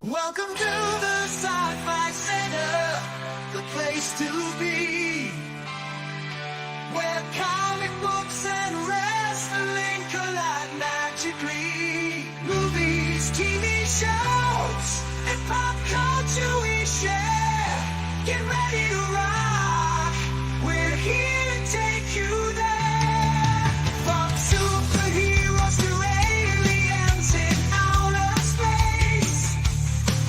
Welcome to the Sci-Fi Center, the place to be, where comic books and wrestling collide magically. Movies, TV shows, and pop culture we share. Get ready to rock, we're here to take you there. From superheroes to aliens in outer space,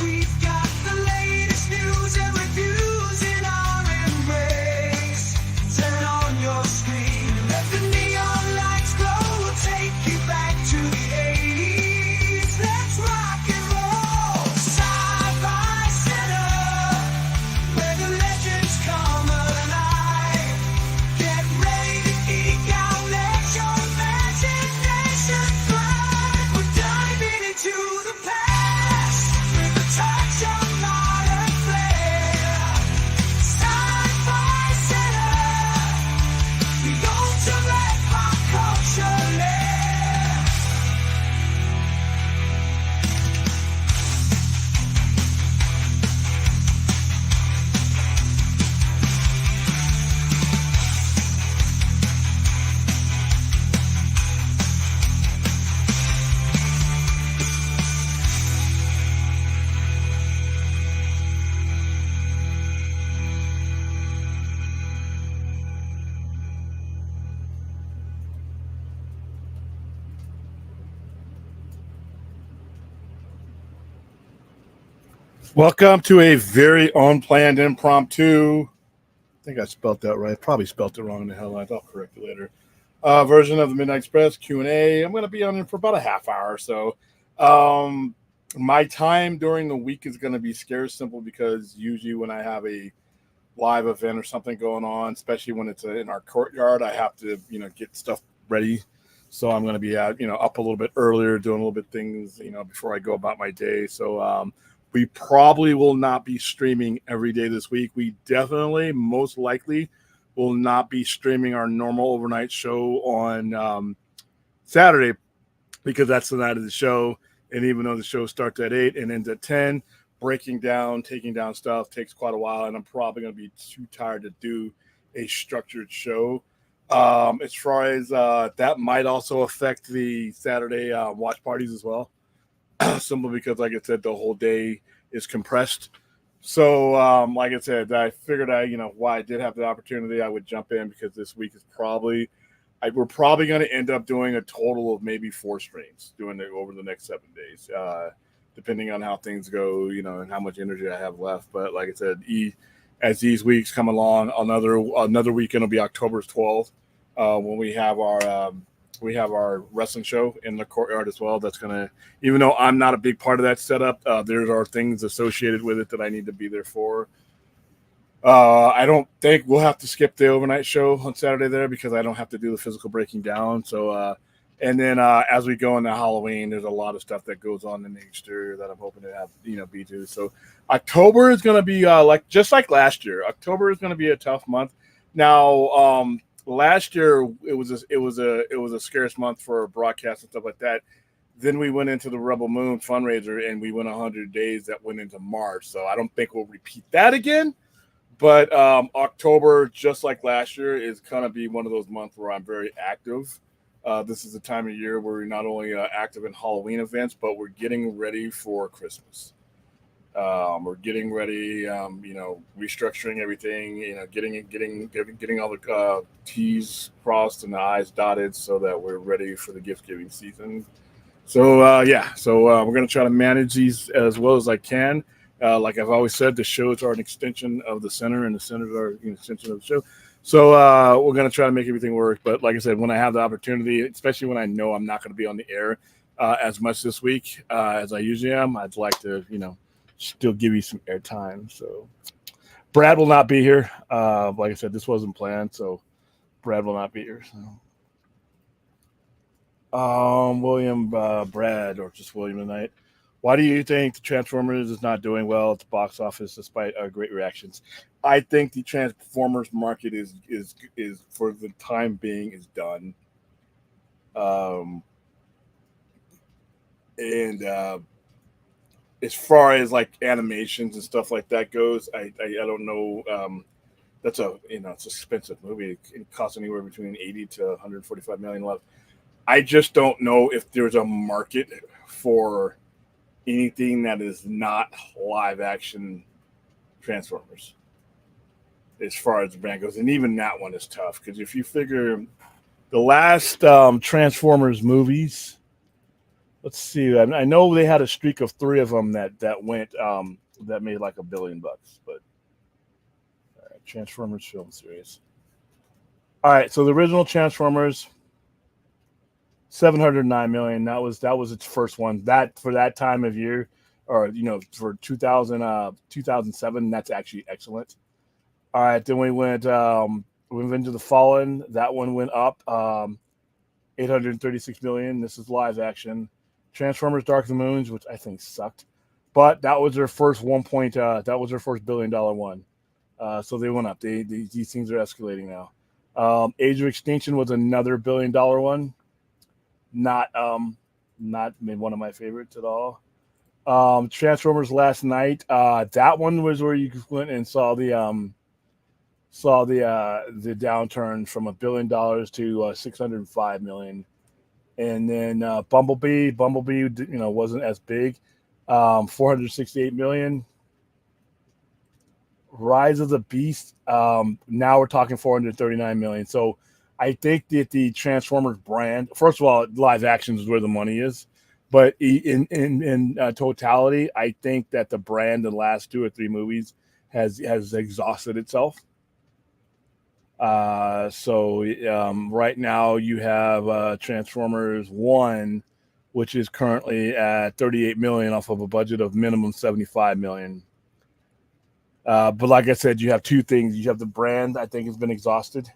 we've got the latest news and reviews in our embrace. Turn on your screen, let the neon lights glow. We'll take you back to the 80s. Let's rock and roll. Sci-Fi Center, where the legends come alive. Get ready to geek out, let your imagination fly. We're diving into the past with a touch of modern flair. Sci-Fi Center, the ultimate pop culture lair. Welcome to a very unplanned impromptu. I think I spelled that right. Probably spelled it wrong in the headlines. I'll correct it later. Version of the Midnight Express Q&A. I'm going to be on it for about a half hour or so. My time during the week is going to be scarce, simple because usually when I have a live event or something going on, especially when it's in our courtyard, I have to get stuff ready. So I'm going to be up a little bit earlier, doing a little bit things before I go about my day. So we probably will not be streaming every day this week. We definitely, most likely, will not be streaming our normal overnight show on Saturday because that's the night of the show. And even though the show starts at 8 and ends at 10, breaking down, taking down stuff takes quite a while. And I'm probably going to be too tired to do a structured show. As far as that might also affect the Saturday watch parties as well. Simply because, like I said, the whole day is compressed. So, like I said, I figured why I did have the opportunity, I would jump in because this week is we're probably going to end up doing a total of maybe 4 streams doing it over the next 7 days, depending on how things go, and how much energy I have left. But like I said, as these weeks come along, another weekend will be October 12th when we have our wrestling show in the courtyard as well. That's gonna, even though I'm not a big part of that setup, there are things associated with it that I need to be there for. I don't think we'll have to skip the overnight show on Saturday there because I don't have to do the physical breaking down. So, and then as we go into Halloween, there's a lot of stuff that goes on in the exterior that I'm hoping to have be to. So October is going to be just like last year. October is going to be a tough month. Now, last year it was a scarce month for broadcasts and stuff like that. Then we went into the Rebel Moon fundraiser and we went 100 days that went into March. So I don't think we'll repeat that again. But October, just like last year, is going to be one of those months where I'm very active. This is the time of year where we're not only active in Halloween events, but we're getting ready for Christmas. We're getting ready, restructuring everything, getting all the T's crossed and the I's dotted so that we're ready for the gift giving season. So we're going to try to manage these as well as I can. Like I've always said, the shows are an extension of the center, and the centers are an extension of the show. So we're going to try to make everything work. But like I said, when I have the opportunity, especially when I know I'm not going to be on the air as much this week as I usually am, I'd like to, still give you some airtime. So Brad will not be here. Like I said, this wasn't planned, so Brad will not be here. So, William, Brad, or just William tonight. Why do you think the Transformers is not doing well at the box office despite great reactions? I think the Transformers market is for the time being is done. And as far as like animations and stuff like that goes, I don't know. That's a it's an expensive movie. It costs anywhere between 80 to 145 million left. I just don't know if there's a market for anything that is not live action Transformers as far as the brand goes, and even that one is tough because if you figure the last Transformers movies, let's see, I know they had a streak of 3 of them that went that made like $1 billion, but Transformers film series. All right, so the original Transformers, 709 million. That was its first one. That for that time of year, or for 2007, that's actually excellent. All right, then we went into the Fallen. That one went up 836 million. This is live action. Transformers: Dark of the Moons, which I think sucked, but that was their first that was their first $1 billion one. So they went up. These things are escalating now. Age of Extinction was another $1 billion one. Not one of my favorites at all. Transformers Last Night. That one was where you went and saw the downturn from $1 billion to 605 million. And then Bumblebee wasn't as big. 468 million. Rise of the Beast. Now we're talking 439 million. So I think that the Transformers brand, first of all, live action is where the money is, but in totality, I think that the brand in the last 2 or 3 movies has exhausted itself. So right now you have Transformers 1, which is currently at 38 million off of a budget of minimum 75 million. But like I said, you have 2 things. You have the brand, I think, has been exhausted.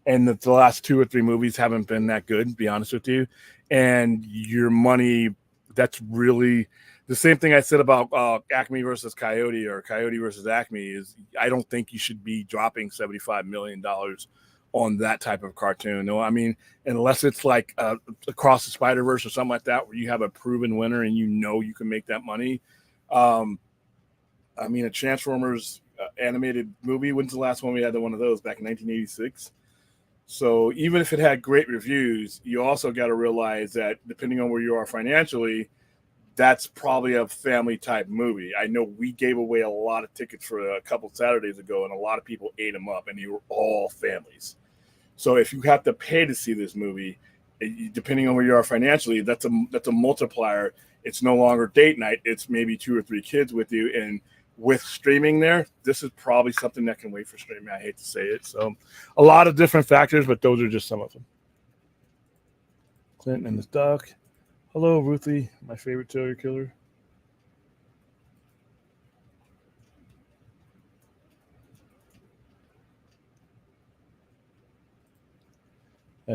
And the last 2 or 3 movies haven't been that good, to be honest with you. And your money, that's really the same thing I said about Acme versus Coyote or Coyote versus Acme is I don't think you should be dropping $75 million on that type of cartoon. No, I mean, unless it's like Across the Spider-Verse or something like that, where you have a proven winner and you can make that money. I mean, a Transformers animated movie, when's the last one we had one of those? Back in 1986. So even if it had great reviews, you also got to realize that depending on where you are financially, that's probably a family type movie. I know we gave away a lot of tickets for a couple Saturdays ago, and a lot of people ate them up, and they were all families. So if you have to pay to see this movie, depending on where you are financially, that's a multiplier. It's no longer date night. It's maybe 2 or 3 kids with you, and with streaming there, this is probably something that can wait for streaming. I hate to say it. So a lot of different factors, but those are just some of them. Clinton and his duck. Hello, Ruthie, my favorite serial killer.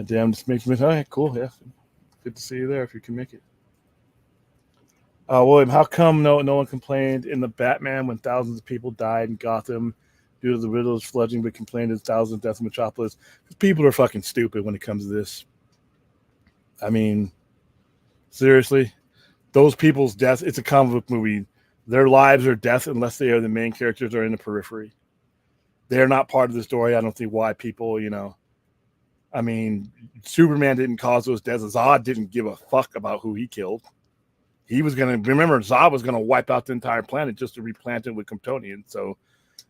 Damn, this makes me. All right, cool. Yeah, good to see you there if you can make it. William, how come no one complained in the Batman when thousands of people died in Gotham due to the Riddler's fledgling, but complained of thousands of deaths in Metropolis? Because people are fucking stupid when it comes to this. I mean, seriously, those people's deaths, it's a comic book movie. Their lives are death unless they are the main characters or in the periphery. They're not part of the story. I don't see why people, I mean, Superman didn't cause those deaths. Zod didn't give a fuck about who he killed. He was going to, remember, Zod was going to wipe out the entire planet just to replant it with Kryptonians. So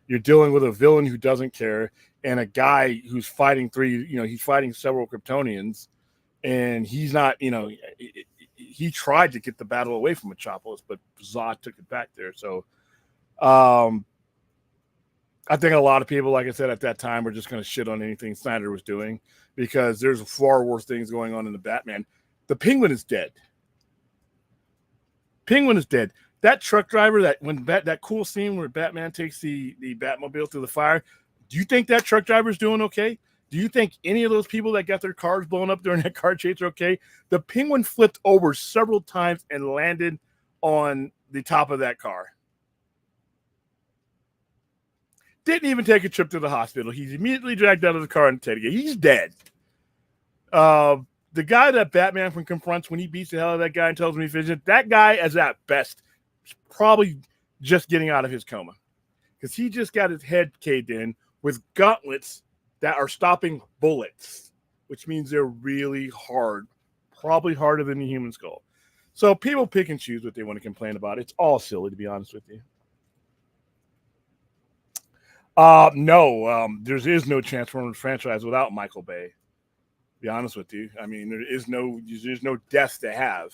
you're dealing with a villain who doesn't care and a guy who's fighting he's fighting several Kryptonians, and he's not, he tried to get the battle away from Metropolis, but Zod took it back there. So I think a lot of people, like I said, at that time were just going to shit on anything Snyder was doing because there's far worse things going on in the Batman. The Penguin is dead. Penguin is dead. That truck driver, that cool scene where Batman takes the Batmobile through the fire, do you think that truck driver is doing okay? Do you think any of those people that got their cars blown up during that car chase are okay? The Penguin flipped over several times and landed on the top of that car. Didn't even take a trip to the hospital. He's immediately dragged out of the car and taken it. He's dead. The guy that Batman confronts when he beats the hell out of that guy and tells him he's vision, that guy is at best probably just getting out of his coma because he just got his head caved in with gauntlets that are stopping bullets, which means they're really hard, probably harder than the human skull. So people pick and choose what they want to complain about. It's all silly, to be honest with you. No, there is no Transformers franchise without Michael Bay. To be honest with you, I mean, there's no death to have.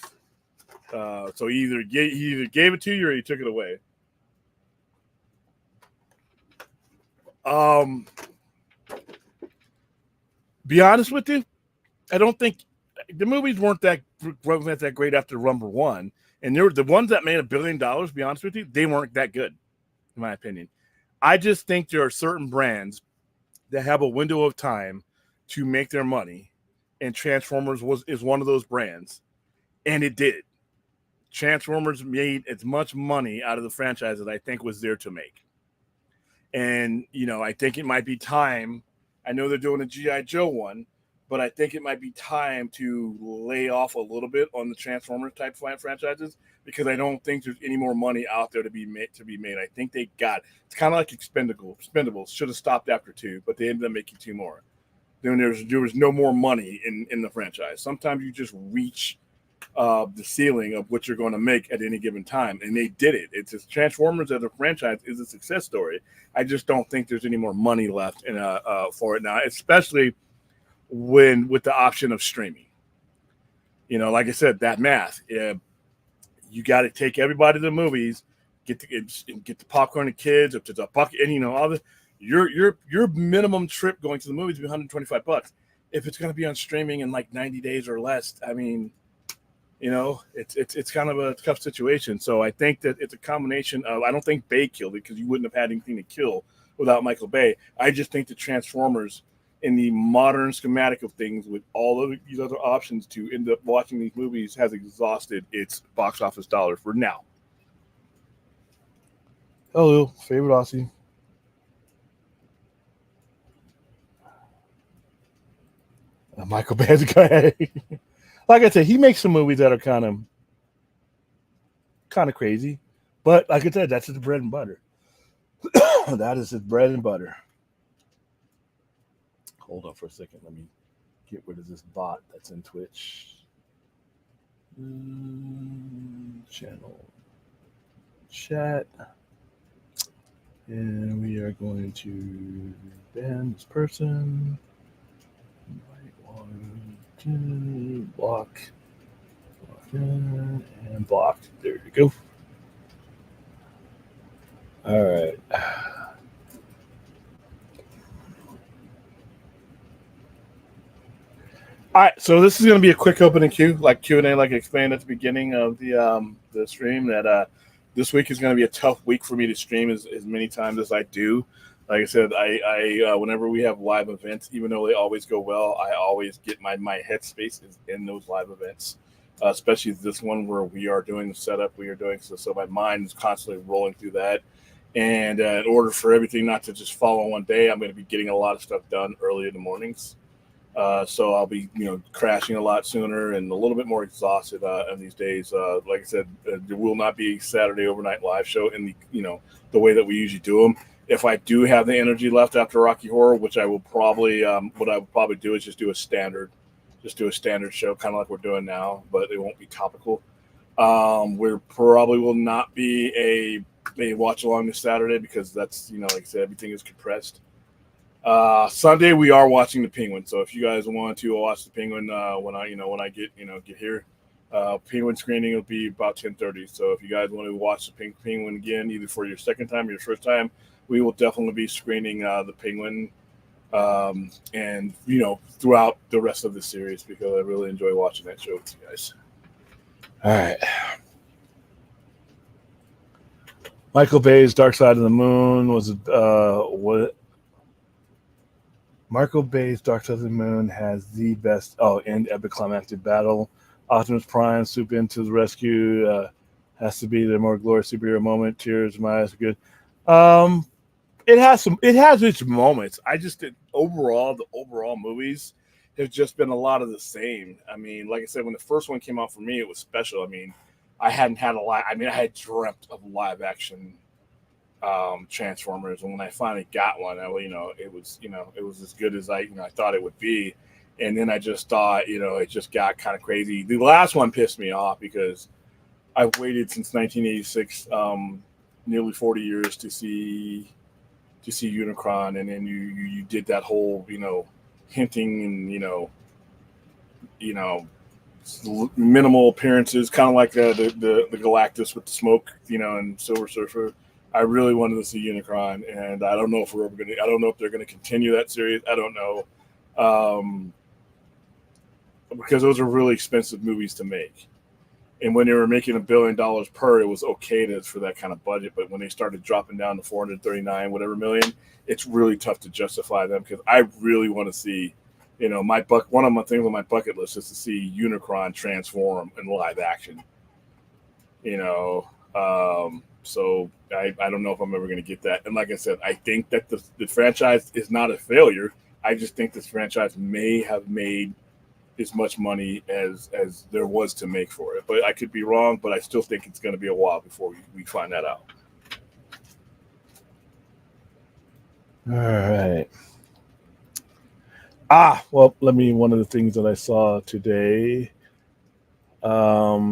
So he either gave it to you or he took it away. Be honest with you, I don't think the movies weren't that great after number one, and they were the ones that made $1 billion. To be honest with you, they weren't that good, in my opinion. I just think there are certain brands that have a window of time to make their money, and Transformers is one of those brands, and it did. Transformers made as much money out of the franchise as I think was there to make. And, I think it might be time. I know they're doing a G.I. Joe one, but I think it might be time to lay off a little bit on the Transformers type franchises because I don't think there's any more money out there to be made. I think they got it's kind of like Expendables should have stopped after 2, but they ended up making 2 more. Then there was no more money in the franchise. Sometimes you just reach the ceiling of what you're going to make at any given time, and they did it. It's just Transformers as a franchise is a success story. I just don't think there's any more money left for it now, especially with the option of streaming. Like I said, that math. You got to take everybody to the movies, get the popcorn to kids up to the bucket, and all the your minimum trip going to the movies will be $125. If it's going to be on streaming in like 90 days or less, I mean, it's kind of a tough situation. So I think that it's a combination of, I don't think Bay killed it because you wouldn't have had anything to kill without Michael Bay. I just think the Transformers in the modern schematic of things with all of these other options to end up watching these movies has exhausted its box office dollars for now. Hello, favorite Aussie. Michael Bay's guy. Like I said, he makes some movies that are kind of crazy, but like I said, that's his bread and butter. That is his bread and butter. Hold on for a second. Let me get rid of this bot that's in Twitch. Channel chat. And we are going to ban this person. Block, and block. There you go. All right. All right, so this is going to be a quick opening Q&A, like I explained at the beginning of the stream. That this week is going to be a tough week for me to stream as many times as I do. Like I said, I whenever we have live events, even though they always go well, I always get my headspace is in those live events, especially this one where we are doing the setup. We are doing so my mind is constantly rolling through that. And in order for everything not to just fall on one day, I'm going to be getting a lot of stuff done early in the mornings. So I'll be, crashing a lot sooner and a little bit more exhausted on these days. Like I said, there will not be a Saturday overnight live show in the way that we usually do them. If I do have the energy left after Rocky Horror, which I will probably, what I would probably do is just do a standard show, kind of like we're doing now, but it won't be topical. We probably will not be a watch along this Saturday because that's, like I said, everything is compressed. Sunday we are watching the Penguin. So if you guys want to watch the Penguin, when I get here, Penguin screening will be about 10:30. So if you guys want to watch the Penguin again, either for your second time or your first time, we will definitely be screening the Penguin, and throughout the rest of the series because I really enjoy watching that show with you guys. All right. Michael Bay's Dark Side of the Moon was what? Michael Bay's Dark Side of the Moon has the best end epic climactic battle. Optimus Prime swoop into the rescue. Has to be the more glorious superhero moment. Tears in my eyes are good. It has its moments. I just did the overall movies have just been a lot of the same. I mean, like I said, when the first one came out for me, it was special. I mean, I hadn't had a lot. I mean, I had dreamt of live action Transformers, and when I finally got one, it was as good as I thought it would be. And then I just thought, it just got kind of crazy. The last one pissed me off because I've waited since 1986, nearly 40 years to see Unicron, and then you did that whole hinting and you know minimal appearances, kind of like the Galactus with the smoke, and Silver Surfer. I really wanted to see Unicron, and I don't know if we're ever gonna. I don't know if they're gonna continue that series. I don't know, because those are really expensive movies to make. And when they were making $1 billion per, it was okay for that kind of budget. But when they started dropping down to 439 whatever million, it's really tough to justify them because I really want to see, one of my things on my bucket list is to see Unicron transform in live action. So I don't know if I'm ever going to get that. And like I said, I think that the franchise is not a failure. I just think this franchise may have made as much money as there was to make for it. But I could be wrong, but I still think it's going to be a while before we find that out. All right. Well, one of the things that I saw today, I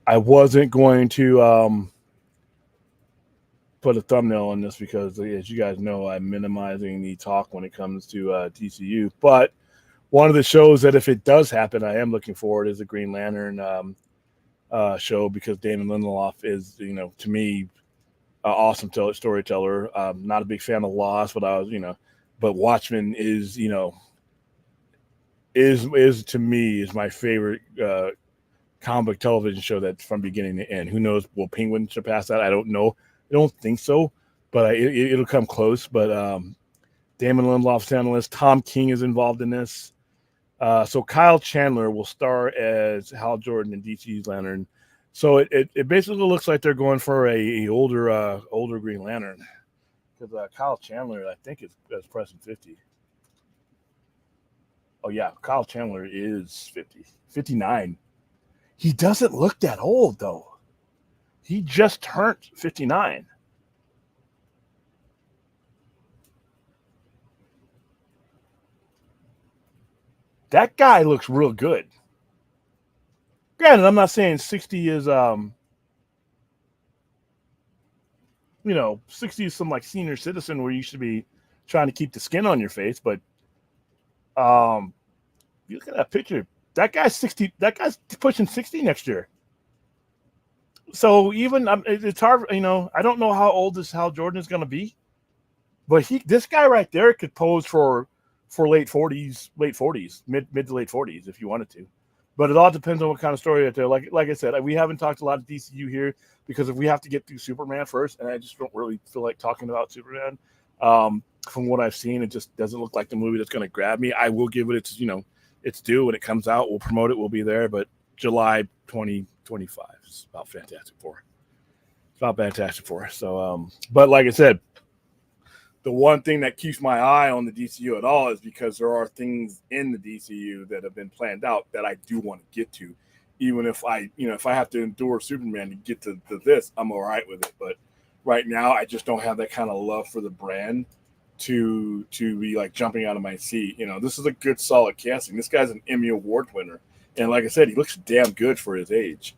wasn't going to put a thumbnail on this because, as you guys know, I'm minimizing the talk when it comes to TCU. But one of the shows that, if it does happen, I am looking forward is the Green Lantern show because Damon Lindelof is, to me, awesome storyteller. Not a big fan of Lost, but Watchmen is, is to me is my favorite comic book television show that's from beginning to end. Who knows? Will Penguin surpass that? I don't know. I don't think so, but it'll come close. But Damon Lindelof's analyst, Tom King is involved in this. So Kyle Chandler will star as Hal Jordan in DC's Lantern. So it basically looks like they're going for a older Green Lantern because Kyle Chandler, I think, is pressing 50. Oh yeah, Kyle Chandler is 59. He doesn't look that old though. He just turned 59. That guy looks real good. Granted, I'm not saying 60 is 60 is some like senior citizen where you should be trying to keep the skin on your face, but you look at that picture. That guy's 60. That guy's pushing 60 next year. So even it's hard, I don't know how old this Hal Jordan is going to be, but this guy right there could pose for late 40s, mid to late 40s if you wanted to. But it all depends on what kind of story right there. Like I said, we haven't talked a lot of DCU here because if we have to get through Superman first, and I just don't really feel like talking about Superman. From what I've seen, it just doesn't look like the movie that's going to grab me. I will give it its due when it comes out. We'll promote it. We'll be there. But July 2025 is about Fantastic Four. It's about Fantastic Four. So, but like I said, the one thing that keeps my eye on the DCU at all is because there are things in the DCU that have been planned out that I do want to get to. Even if if I have to endure Superman to get to this, I'm all right with it. But right now, I just don't have that kind of love for the brand to be like jumping out of my seat. This is a good, solid casting. This guy's an Emmy Award winner. And like I said, he looks damn good for his age.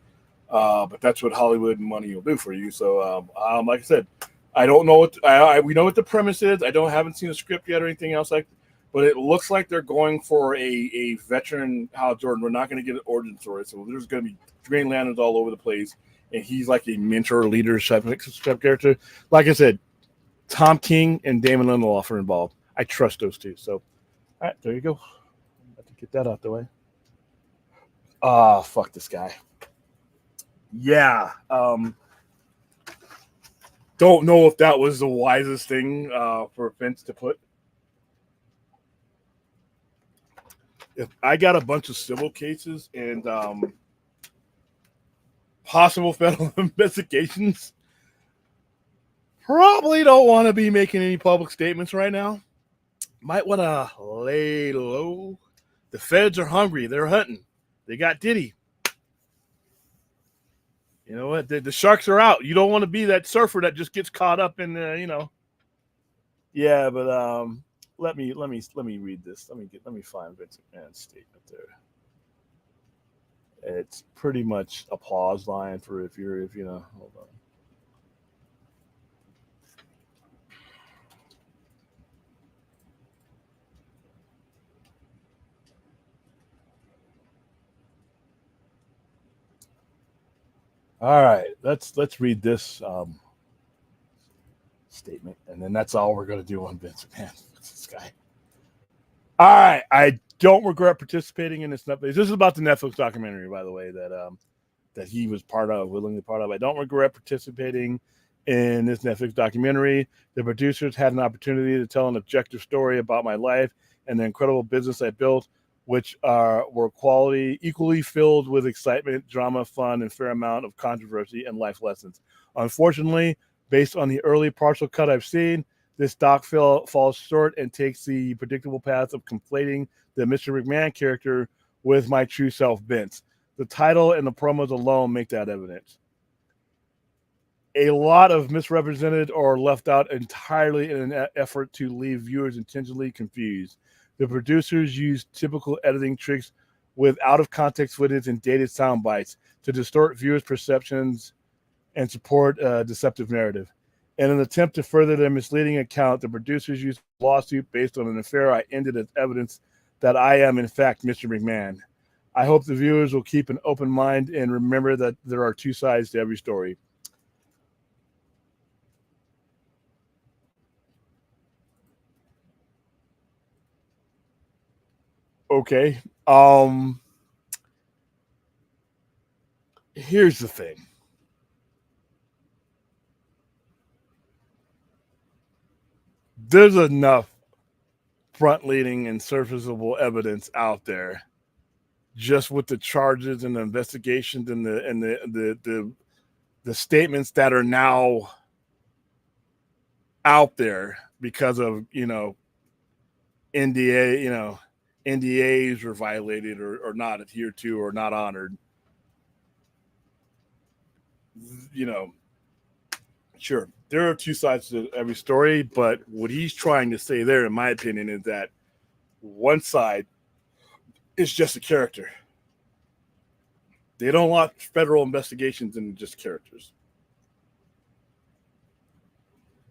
But that's what Hollywood money will do for you. So, like I said, I don't know we know what the premise is. Haven't seen a script yet or anything else but it looks like they're going for a veteran Hal Jordan. We're not going to get an origin story, so there's going to be Green Lanterns all over the place, and he's like a mentor, leader type character. Like I said, Tom King and Damon Lindelof are involved. I trust those two. So, all right, there you go. Have to get that out the way. Fuck this guy. Yeah. Don't know if that was the wisest thing for Vince to put. If I got a bunch of civil cases and possible federal investigations, probably don't want to be making any public statements right now. Might want to lay low. The feds are hungry. They're hunting. They got Diddy. You know what? The sharks are out. You don't want to be that surfer that just gets caught up in the, you know. Yeah, but let me read this. Let me find Vince McMahon's statement there. It's pretty much a pause line for if you know. Hold on. All right, let's read this statement, and then that's all we're gonna do on Vince McMahon. This guy. All right, I don't regret participating in this Netflix. This is about the Netflix documentary, by the way, that he was willingly part of. I don't regret participating in this Netflix documentary. The producers had an opportunity to tell an objective story about my life and the incredible business I built, which were equally filled with excitement, drama, fun, and fair amount of controversy and life lessons. Unfortunately, based on the early partial cut I've seen, this doc falls short and takes the predictable path of conflating the Mr. McMahon character with my true self, Vince. The title and the promos alone make that evident. A lot of misrepresented or left out entirely in an effort to leave viewers intentionally confused. The producers used typical editing tricks with out-of-context footage and dated sound bites to distort viewers' perceptions and support a deceptive narrative. In an attempt to further their misleading account, the producers used a lawsuit based on an affair I ended as evidence that I am, in fact, Mr. McMahon. I hope the viewers will keep an open mind and remember that there are two sides to every story. Okay. Here's the thing. There's enough front-leading and surfaceable evidence out there, just with the charges and the investigations and the statements that are now out there because of NDAs were violated or not adhered to or not honored. Sure, there are two sides to every story, but what he's trying to say there, in my opinion, is that one side is just a character. They don't launch federal investigations into just characters.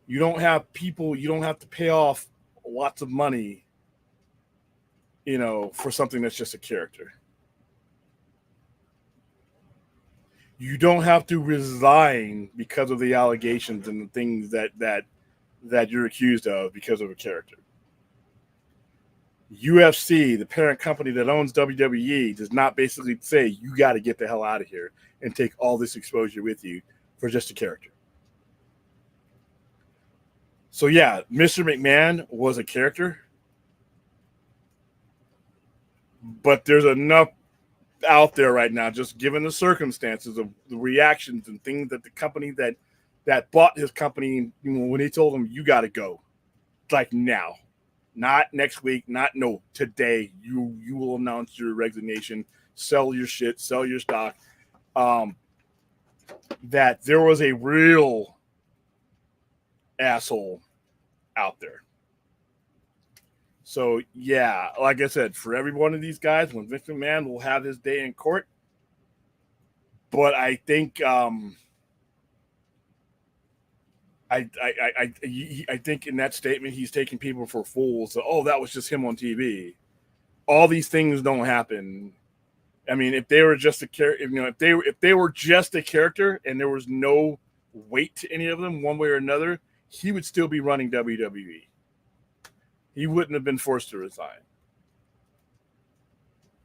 You don't have to pay off lots of money, for something that's just a character. You don't have to resign because of the allegations and the things that you're accused of because of a character. UFC, the parent company that owns WWE, does not basically say you got to get the hell out of here and take all this exposure with you for just a character. So yeah, Mr. McMahon was a character, but there's enough out there right now, just given the circumstances of the reactions and things that the company that bought his company, when they told him you got to go, like now, not next week, today, you will announce your resignation, sell your shit, sell your stock. That there was a real asshole out there. So, yeah, like I said, for every one of these guys, when Vince McMahon will have his day in court. But I think I think in that statement he's taking people for fools. So, oh, that was just him on TV. All these things don't happen. I mean, if they were just a character, if they were just a character and there was no weight to any of them, one way or another, he would still be running WWE. He wouldn't have been forced to resign.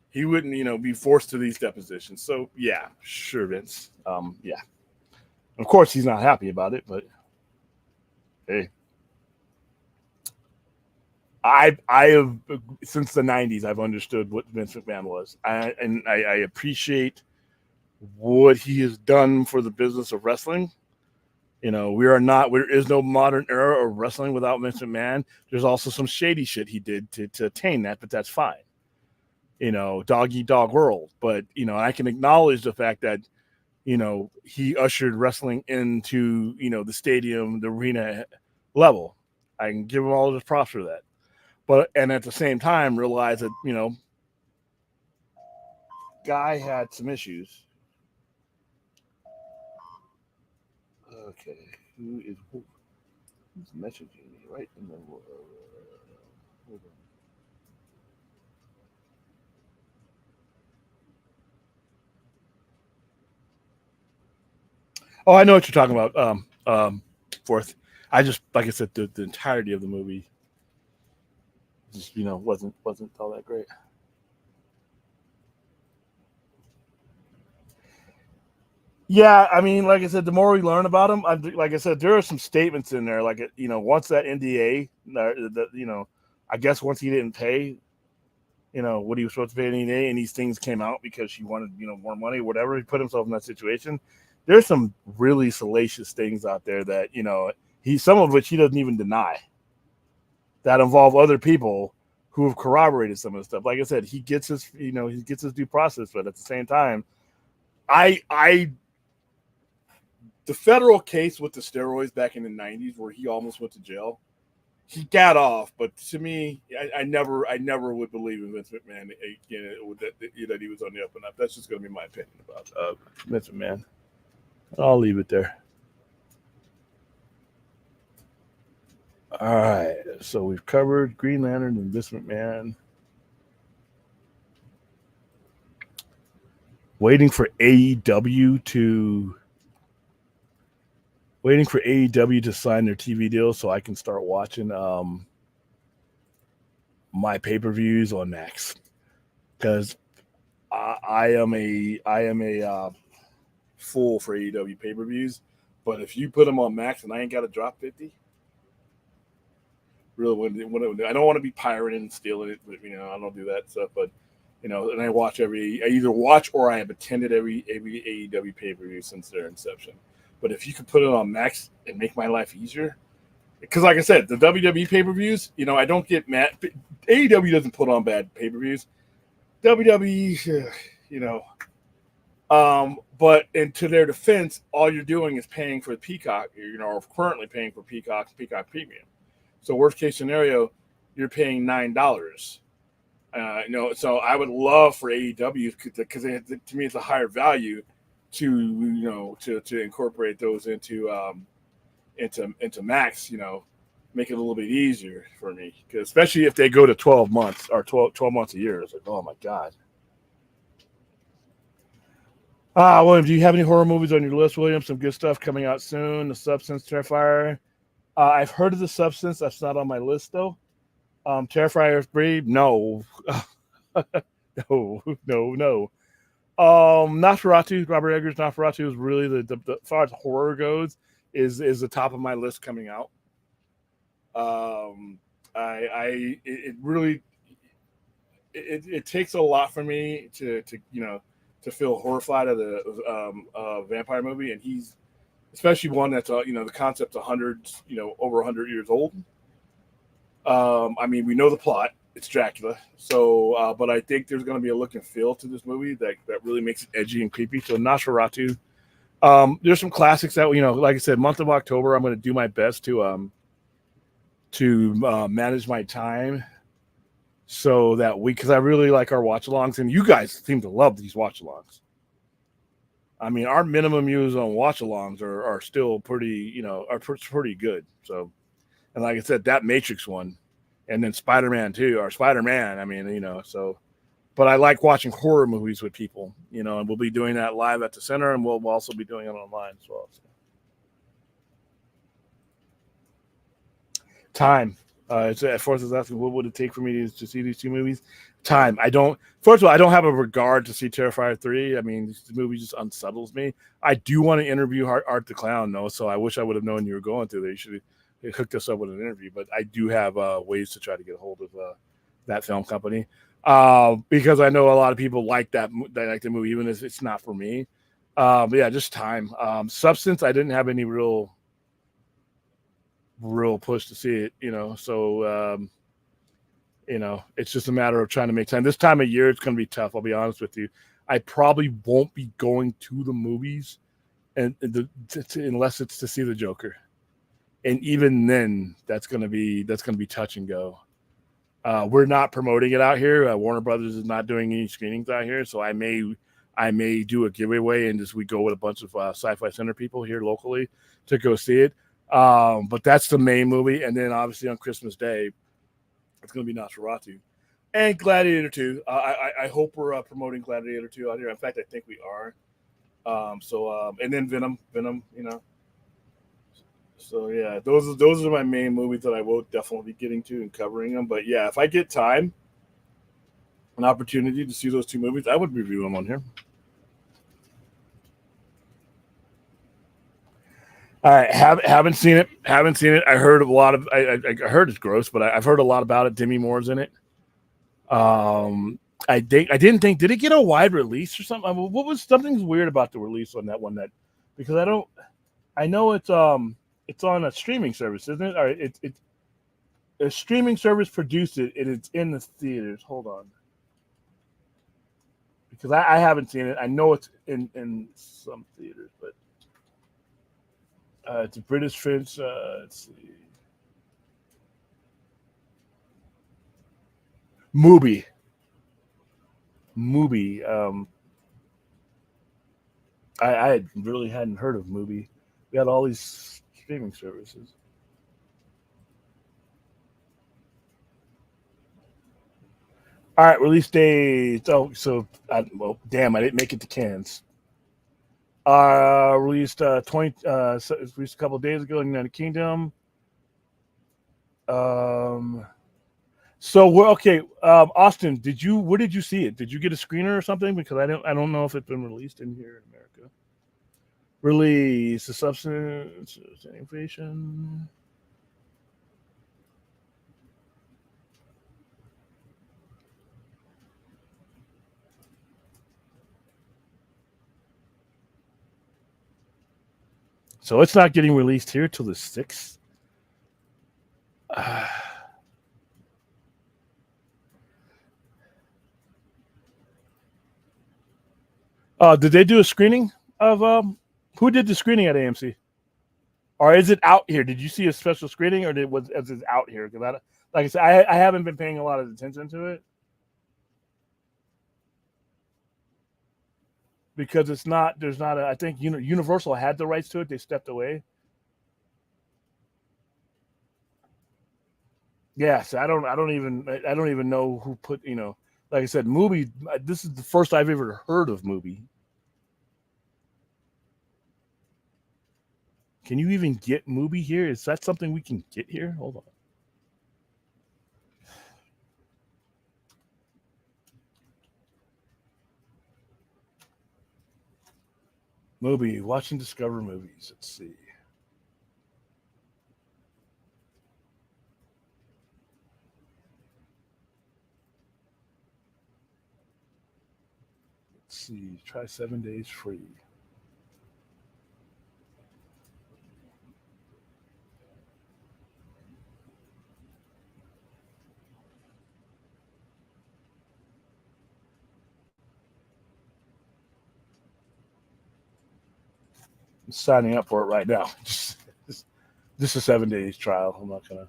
He wouldn't, be forced to these depositions. So yeah, sure, Vince. Yeah. Of course, he's not happy about it, but hey, I have since the '90s I've understood what Vince McMahon was, I appreciate what he has done for the business of wrestling. There is no modern era of wrestling without Vince McMahon. There's also some shady shit he did to attain that, but that's fine. Dog eat dog world. But, I can acknowledge the fact that he ushered wrestling into, the stadium, the arena level. I can give him all the props for that. But, and at the same time, realize that, guy had some issues. Okay. Who's messaging me right in the hold on. Oh, I know what you're talking about. Fourth. I just, like I said, the entirety of the movie just, wasn't all that great. Yeah, I mean, like I said, the more we learn about him, like I said, there are some statements in there. Like, once that NDA, I guess once he didn't pay, what he was supposed to pay an NDA, and these things came out because she wanted, more money, or whatever. He put himself in that situation. There's some really salacious things out there that, some of which he doesn't even deny, that involve other people who have corroborated some of the stuff. Like I said, he gets his due process, but at the same time, I the federal case with the steroids back in the 90s where he almost went to jail, he got off. But to me, I never would believe in Vince McMahon that he was on the up and up. That's just going to be my opinion about Vince McMahon. I'll leave it there. All right, so we've covered Green Lantern and Vince McMahon. Waiting for AEW to sign their TV deal so I can start watching my pay-per-views on Max, because I am a fool for AEW pay-per-views. But if you put them on Max and I ain't got to drop 50, really wouldn't. I don't want to be pirating and stealing it, but I don't do that stuff. But and I either watch or I have attended every AEW pay-per-view since their inception. But if you could put it on Max and make my life easier, because like I said, the WWE pay-per-views, I don't get mad. AEW doesn't put on bad pay-per-views. WWE, but and to their defense, all you're doing is paying for the Peacock, or currently paying for Peacock Premium. So worst case scenario, you're paying $9. So I would love for AEW, because to me it's a higher value to to incorporate those into Max, make it a little bit easier for me, because especially if they go to 12 months or 12 months a year, it's like, oh my god. William, do you have any horror movies on your list, William? Some good stuff coming out soon. The Substance, Terrifier. I've heard of The Substance. That's not on my list though. Terrifier 3, no. no. Nosferatu, Robert Eggers' Nosferatu is really the as far as horror goes, is the top of my list coming out. It really takes a lot for me to feel horrified of the vampire movie, and he's especially one that's the concept's 100 over 100 years old. I mean, we know the plot. It's Dracula. So, but I think there's going to be a look and feel to this movie that really makes it edgy and creepy. So Nosferatu. There's some classics that, like I said, month of October, I'm going to do my best to manage my time so that because I really like our watch-alongs, and you guys seem to love these watch-alongs. I mean, our minimum views on watch-alongs are still pretty, are pretty good. So, and like I said, that Matrix one, and then Spider-Man 2, or Spider-Man, I mean, so, but I like watching horror movies with people, and we'll be doing that live at the center, and we'll also be doing it online as well. So. Time. At first, is asking, what would it take for me to see these two movies? Time. First of all, I don't have a regard to see Terrifier 3. I mean, this movie just unsettles me. I do want to interview Art the Clown, though, so I wish I would have known you were going to. They should have hooked us up with an interview, but I do have ways to try to get a hold of that film company, because I know a lot of people like the movie, even if it's not for me. But yeah, just time. Substance, I didn't have any real push to see it, so it's just a matter of trying to make time. This time of year, it's going to be tough, I'll be honest with you. I probably won't be going to the movies and unless it's to see the Joker. And even then, that's gonna be touch and go. We're not promoting it out here. Warner Brothers is not doing any screenings out here, so I may do a giveaway and just we go with a bunch of Sci-Fi Center people here locally to go see it. But that's the main movie, and then obviously on Christmas Day, it's going to be Nosferatu and Gladiator 2. I hope we're promoting Gladiator 2 out here. In fact, I think we are. And then Venom, you know. So yeah, those are my main movies that I will definitely be getting to and covering them. But yeah, if I get time, an opportunity to see those two movies, I would review them on here. All right, haven't seen it. Haven't seen it. I heard a lot of. I heard it's gross, but I've heard a lot about it. Demi Moore's in it. I didn't think. Did it get a wide release or something? I mean, what was something's weird about the release on that one? That because I don't. I know it's on a streaming service, isn't it? Or it's a streaming service produced it, and it's in the theaters. Hold on, because I haven't seen it. I know it's in some theaters, but. It's a British Finch. Let's see. Mubi. I really hadn't heard of Mubi. We had all these streaming services. All right, release date. Oh, well, damn, I didn't make it to Cannes. Released released a couple of days ago in the United Kingdom. So we're okay. Austin, where did you see it? Did you get a screener or something? Because I don't know if it's been released in here in America. Release the substance information. So it's not getting released here till the 6th. Did they do a screening of who did the screening at AMC? Or is it out here? Did you see a special screening, or is it out here? Because like I said, I haven't been paying a lot of attention to it because there's not I think Universal had the rights to it. They stepped away. Yes, I don't even know who put like I said, Mubi. This is the first I've ever heard of Mubi. Can you even get Mubi here? Is that something we can get here? Hold on. Mubi, watch and discover movies. Let's see. Let's see. Try 7 days free. I'm signing up for it right now. Just a 7 days trial. I'm not gonna.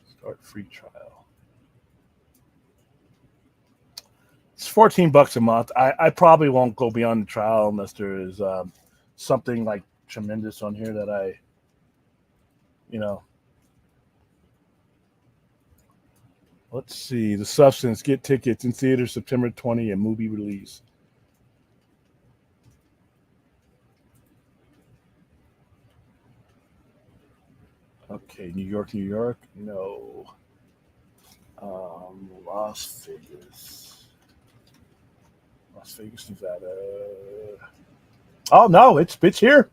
Start free trial. It's $14 a month. I probably won't go beyond the trial unless there is something like tremendous on here that I, Let's see. The Substance. Get tickets in theaters September 20 and movie release. Okay, New York. No. Las Vegas, Nevada. Oh no, it's here.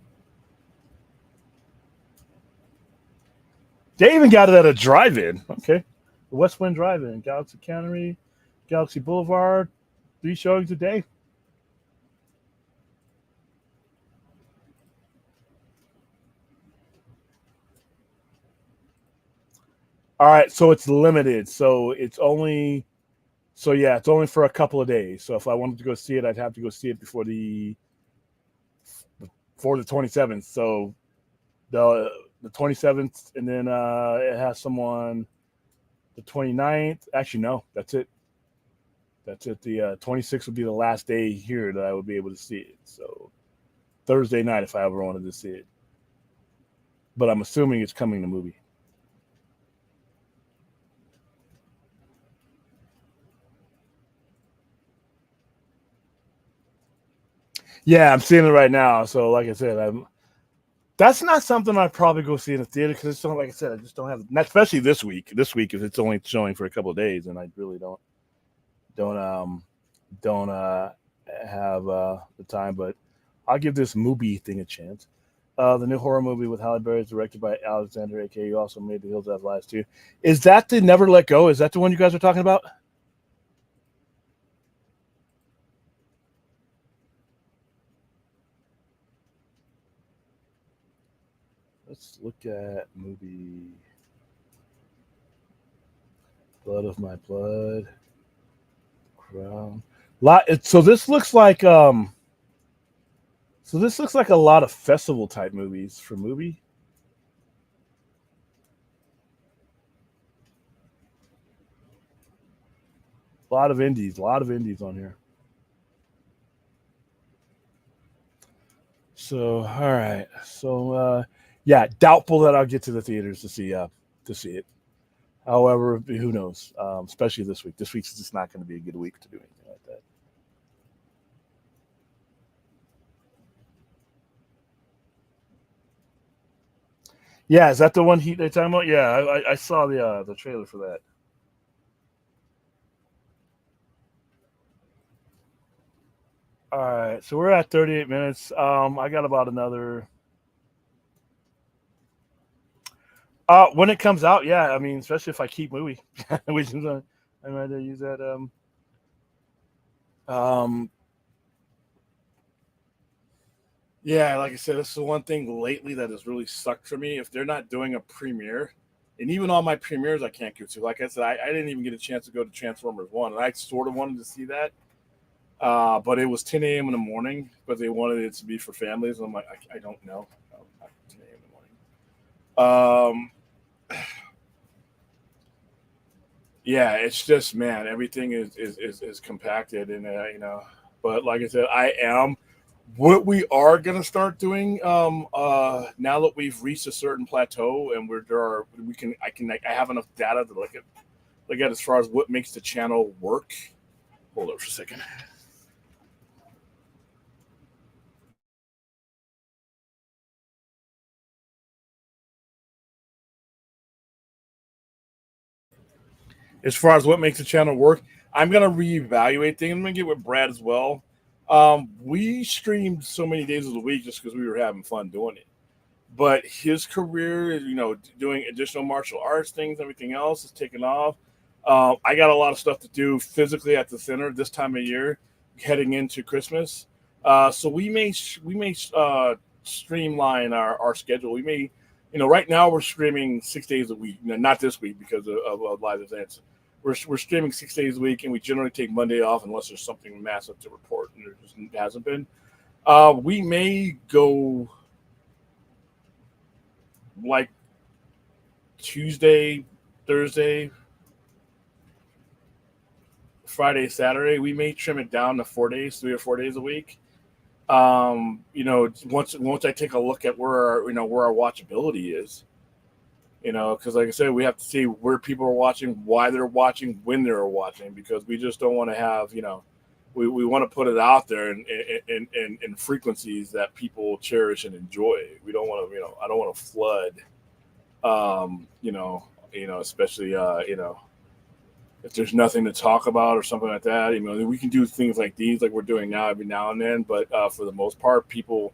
They even got it at a drive-in. Okay, the West Wind Drive-In, Galaxy Cannery, Galaxy Boulevard. 3 showings a day. All right, so it's limited. So it's only it's only for a couple of days. So if I wanted to go see it, I'd have to go see it before the 27th. So the 27th, and then it has someone the 29th. Actually, no, that's it. That's it. The 26th would be the last day here that I would be able to see it. So Thursday night, if I ever wanted to see it. But I'm assuming it's coming to movie. Yeah, I'm seeing it right now. So like I said, that's not something I'd probably go see in the theater because it's not like I said. I just don't have, especially this week. This week, if it's only showing for a couple of days, and I really don't don't have the time. But I'll give this movie thing a chance. The new horror movie with Halle Berry is directed by Alexander, aka who also made The Hills Have Lies too. Is that the Never Let Go? Is that the one you guys are talking about? Let's look at movie Blood of My Blood. Crown. So this looks like a lot of festival type movies for movie. A lot of indies on here. So all right, so yeah, doubtful that I'll get to the theaters to see it. However, who knows? Especially this week. This week's just not going to be a good week to do anything like that. Yeah, is that the one they're talking about? Yeah, I saw the trailer for that. All right, so we're at 38 minutes. I got about another. When it comes out, yeah, I mean, especially if I keep movie, which is I might use that. Um, yeah, like I said, this is the one thing lately that has really sucked for me. If they're not doing a premiere, and even all my premieres, I can't go to. Like I said, I didn't even get a chance to go to Transformers One, and I sort of wanted to see that. But it was 10 a.m. in the morning, but they wanted it to be for families. And I'm like, I don't know. Not 10 a.m. in the morning. Yeah, it's just man, everything is compacted, and But like I said, I am. What we are gonna start doing, now that we've reached a certain plateau, and I have enough data to look at as far as what makes the channel work. Hold on for a second. As far as what makes the channel work, I'm gonna reevaluate things. I'm gonna get with Brad as well. We streamed so many days of the week just because we were having fun doing it. But his career, doing additional martial arts things, everything else is taking off. I got a lot of stuff to do physically at the center this time of year, heading into Christmas. So we may streamline our schedule. We may, right now we're streaming 6 days a week. Not this week because of live events. We're streaming 6 days a week, and we generally take Monday off unless there's something massive to report, and there just hasn't been. We may go like Tuesday, Thursday, Friday, Saturday. We may trim it down to 4 days, 3 or 4 days a week. Once I take a look at where our watchability is, because like I said, we have to see where people are watching, why they're watching, when they're watching, because we just don't want to have, we want to put it out there in frequencies that people cherish and enjoy. We don't want to, I don't want to flood, especially, if there's nothing to talk about or something like that. We can do things like these, like we're doing now, every now and then. But for the most part, people,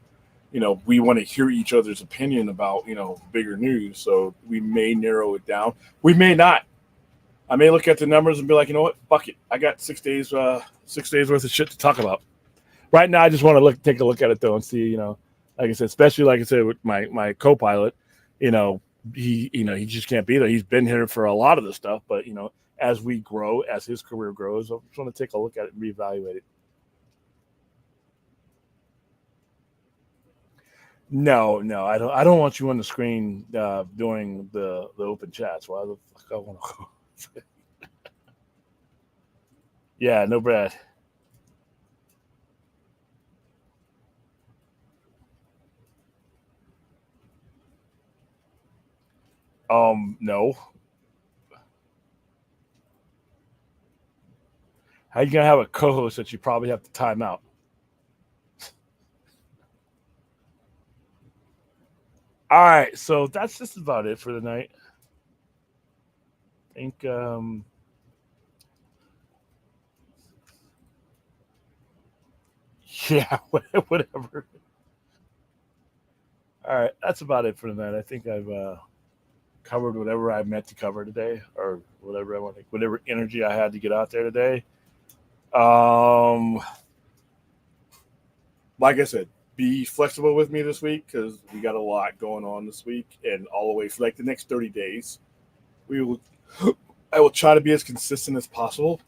we want to hear each other's opinion about, bigger news. So we may narrow it down. We may not. I may look at the numbers and be like, you know what, fuck it. I got 6 days, 6 days worth of shit to talk about. Right now, I just want to take a look at it though and see, like I said, especially like I said with my co-pilot, you know, he just can't be there. He's been here for a lot of the stuff, but as we grow, as his career grows, I just want to take a look at it and reevaluate it. No, no, I don't. I don't want you on the screen doing the open chats. Why the fuck I want to? Yeah, no, Brad. No. How you gonna have a co-host that you probably have to time out? All right, so that's just about it for the night. I think yeah, whatever. All right, that's about it for the night. I think I've covered whatever I meant to cover today, or whatever I want, whatever energy I had to get out there today. Um, like I said, be flexible with me this week because we got a lot going on this week and all the way for like the next 30 days. We will, I will try to be as consistent as possible.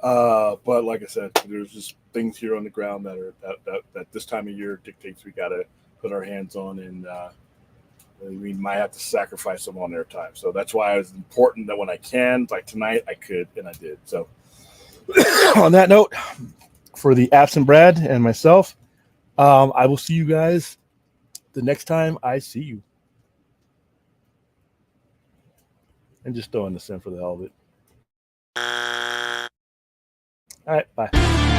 But like I said, there's just things here on the ground that this time of year dictates we got to put our hands on, and we might have to sacrifice some on their time. So that's why it was important that when I can, like tonight, I could and I did. So on that note, for the absent Brad and myself, I will see you guys the next time I see you. And just throwing this in for the hell of it. All right, bye.